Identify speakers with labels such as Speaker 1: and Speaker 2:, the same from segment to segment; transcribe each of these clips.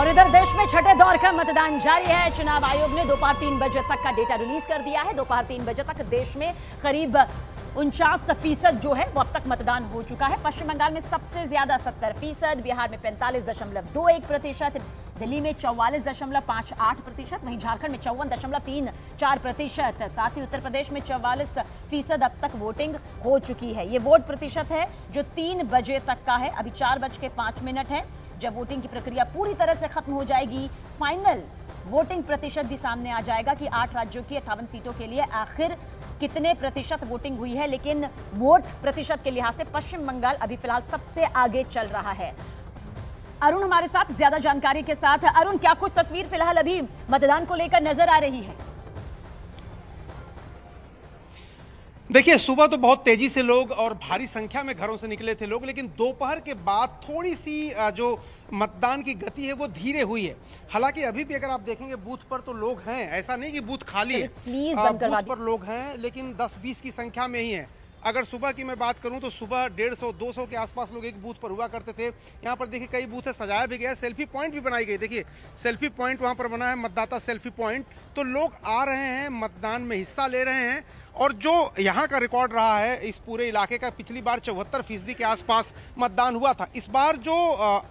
Speaker 1: और इधर देश में छठे दौर का मतदान जारी है। चुनाव आयोग ने दोपहर 3 बजे तक का डेटा रिलीज कर दिया है। दोपहर 3 बजे तक देश में करीब 49% जो है वो अब तक मतदान हो चुका है। पश्चिम बंगाल में सबसे ज्यादा 70%, बिहार में 45.21%, दिल्ली में 44.58%, वहीं झारखंड में 54.34%, साथ ही उत्तर प्रदेश में 44% अब तक वोटिंग हो चुकी है। ये वोट प्रतिशत है जो 3 बजे तक का है। अभी 4:05 है जब वोटिंग की प्रक्रिया पूरी तरह से खत्म हो जाएगी। फाइनल वोटिंग प्रतिशत भी सामने आ जाएगा कि 8 राज्यों की 58 सीटों के लिए आखिर कितने प्रतिशत वोटिंग हुई है। लेकिन वोट प्रतिशत के लिहाज से पश्चिम बंगाल अभी फिलहाल सबसे आगे चल रहा है। अरुण हमारे साथ ज्यादा जानकारी के साथ। अरुण, क्या कुछ तस्वीर फिलहाल अभी मतदान को लेकर नजर आ रही है?
Speaker 2: देखिए, सुबह तो बहुत तेजी से लोग और भारी संख्या में घरों से निकले थे लोग, लेकिन दोपहर के बाद थोड़ी सी जो मतदान की गति है वो धीरे हुई है। हालांकि अभी भी अगर आप देखेंगे बूथ पर तो लोग हैं, ऐसा नहीं कि बूथ खाली है, बूथ पर लोग हैं, लेकिन 10-20 की संख्या में ही है। अगर सुबह की मैं बात करूं तो सुबह 150-200 के आसपास लोग एक बूथ पर हुआ करते थे। यहाँ पर देखिए कई बूथ है, सजाया भी गया, सेल्फी पॉइंट भी बनाई गई। देखिए सेल्फी पॉइंट वहाँ पर बना है, मतदाता सेल्फी पॉइंट। तो लोग आ रहे हैं, मतदान में हिस्सा ले रहे हैं। और जो यहाँ का रिकॉर्ड रहा है इस पूरे इलाके का, पिछली बार 74% के आसपास मतदान हुआ था। इस बार जो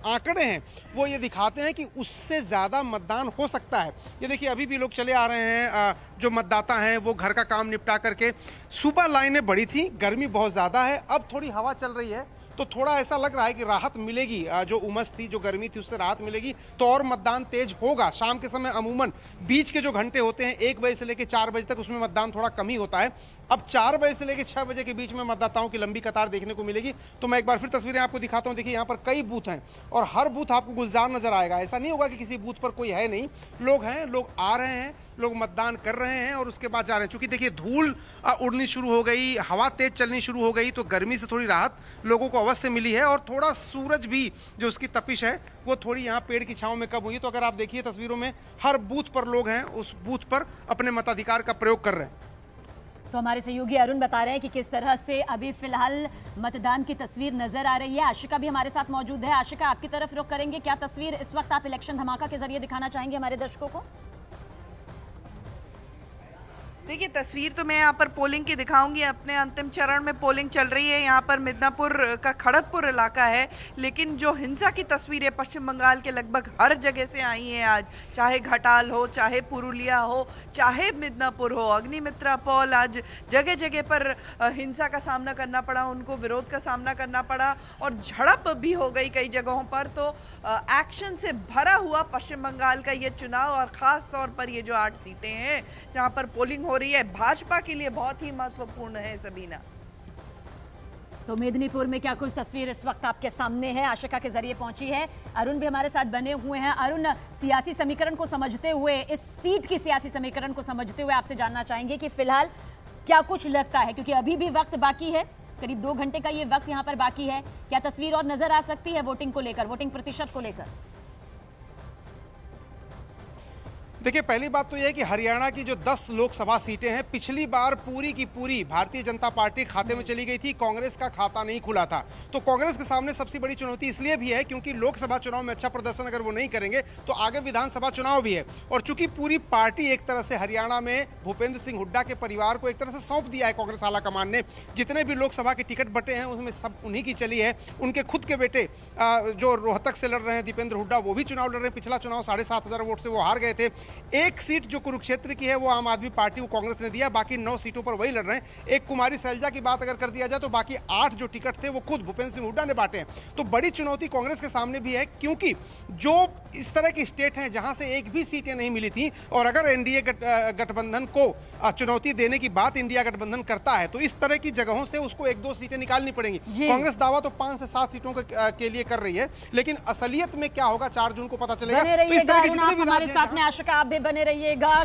Speaker 2: आंकड़े हैं वो ये दिखाते हैं कि उससे ज़्यादा मतदान हो सकता है। ये देखिए अभी भी लोग चले आ रहे हैं, जो मतदाता हैं वो घर का काम निपटा करके। सुबह लाइनें बड़ी थी, गर्मी बहुत ज़्यादा है, अब थोड़ी हवा चल रही है तो थोड़ा ऐसा लग रहा है कि राहत मिलेगी। जो उमस थी, जो गर्मी थी, उससे राहत मिलेगी तो और मतदान तेज होगा। शाम के समय अमूमन बीच के जो घंटे होते हैं 1 बजे से लेकर 4 बजे तक, उसमें मतदान थोड़ा कम ही होता है। अब 4 बजे से लेकर 6 बजे के बीच में मतदाताओं की लंबी कतार देखने को मिलेगी। तो मैं एक बार फिर तस्वीरें आपको दिखाता हूँ। देखिए यहाँ पर कई बूथ हैं और हर बूथ आपको गुलजार नजर आएगा। ऐसा नहीं होगा कि किसी बूथ पर कोई है नहीं, लोग हैं, लोग आ रहे हैं, लोग मतदान कर रहे हैं और उसके बाद जा रहे हैं। चूंकि देखिए धूल उड़नी शुरू हो गई, हवा तेज चलनी शुरू हो गई, तो गर्मी से थोड़ी राहत लोगों को अवश्य मिली है। और थोड़ा सूरज भी जो उसकी तपिश है वो थोड़ी यहाँ पेड़ की छांव में कब हुई। तो अगर आप देखिए तस्वीरों में हर बूथ पर लोग हैं, उस बूथ पर अपने मताधिकार का प्रयोग कर रहे हैं।
Speaker 1: तो हमारे सहयोगी अरुण बता रहे हैं कि किस तरह से अभी फिलहाल मतदान की तस्वीर नजर आ रही है। आशिका भी हमारे साथ मौजूद है। आशिका, आपकी तरफ रुख करेंगे। क्या तस्वीर इस वक्त आप इलेक्शन धमाका के जरिए दिखाना चाहेंगे हमारे दर्शकों को?
Speaker 3: देखिए, तस्वीर तो मैं यहाँ पर पोलिंग की दिखाऊंगी। अपने अंतिम चरण में पोलिंग चल रही है। यहाँ पर मिदनापुर का खड़गपुर इलाका है, लेकिन जो हिंसा की तस्वीरें पश्चिम बंगाल के लगभग हर जगह से आई हैं आज, चाहे घटाल हो, चाहे पुरुलिया हो, चाहे मिदनापुर हो, अग्निमित्रा पॉल, आज जगह जगह पर हिंसा का सामना करना पड़ा, उनको विरोध का सामना करना पड़ा और झड़प भी हो गई कई जगहों पर। तो एक्शन से भरा हुआ पश्चिम बंगाल का ये चुनाव, और ख़ास तौर पर ये जो 8 सीटें हैं जहाँ पर पोलिंग हो रही है, भाजपा के लिए बहुत ही महत्वपूर्ण है। सबीना,
Speaker 1: तो मेदिनीपुर में क्या कुछ तस्वीर इस वक्त आपके सामने है, आशिका के जरिए पहुंची है। अरुण भी हमारे साथ बने हुए हैं। अरुण, सियासी समीकरण को समझते हुए, इस सीट की सियासी समीकरण को समझते हुए आपसे जानना चाहेंगे कि फिलहाल क्या कुछ लगता है, क्योंकि अभी भी वक्त बाकी है, करीब 2 घंटे का ये वक्त यहाँ पर बाकी है। क्या तस्वीर और नजर आ सकती है वोटिंग को लेकर, वोटिंग प्रतिशत को लेकर?
Speaker 2: देखिए, पहली बात तो यह है कि हरियाणा की जो 10 लोकसभा सीटें हैं, पिछली बार पूरी की पूरी भारतीय जनता पार्टी खाते में चली गई थी, कांग्रेस का खाता नहीं खुला था। तो कांग्रेस के सामने सबसे बड़ी चुनौती इसलिए भी है क्योंकि लोकसभा चुनाव में अच्छा प्रदर्शन अगर वो नहीं करेंगे तो आगे विधानसभा चुनाव भी है। और चूंकि पूरी पार्टी एक तरह से हरियाणा में भूपेंद्र सिंह हुड्डा के परिवार को एक तरह से सौंप दिया है कांग्रेस आला कमान ने। जितने भी लोकसभा के टिकट बटे हैं उसमें सब उन्हीं की चली है। उनके खुद के बेटे जो रोहतक से लड़ रहे हैं, दीपेंद्र हुड्डा, वो भी चुनाव लड़ रहे हैं। पिछला चुनाव 7,500 वोट से वो हार गए थे। एक सीट जो कुरुक्षेत्र की है वो आम आदमी पार्टी को कांग्रेस ने दिया, बाकी 9 सीटों पर वही लड़ रहे हैं। एक कुमारी सैलजा की बात अगर कर दिया जाए तो बाकी 8 जो टिकट थे वो खुद भूपेंद्र सिंह हुड्डा ने बांटे हैं। तो बड़ी चुनौती कांग्रेस के सामने भी है, क्योंकि जो इस तरह की स्टेट हैं जहां से एक भी सीटें नहीं मिली थी, और अगर एनडीए गठबंधन को चुनौती देने की बात इंडिया गठबंधन करता है तो इस तरह की जगहों से उसको 1-2 सीटें निकालनी पड़ेंगी। कांग्रेस दावा तो 5 से 7 सीटों के लिए कर रही है, लेकिन असलियत में क्या होगा 4 जून को पता चलेगा। तो इस तरह की जितनी भी
Speaker 1: हमारे साथ में आशिका, आप भी बने रहिएगा।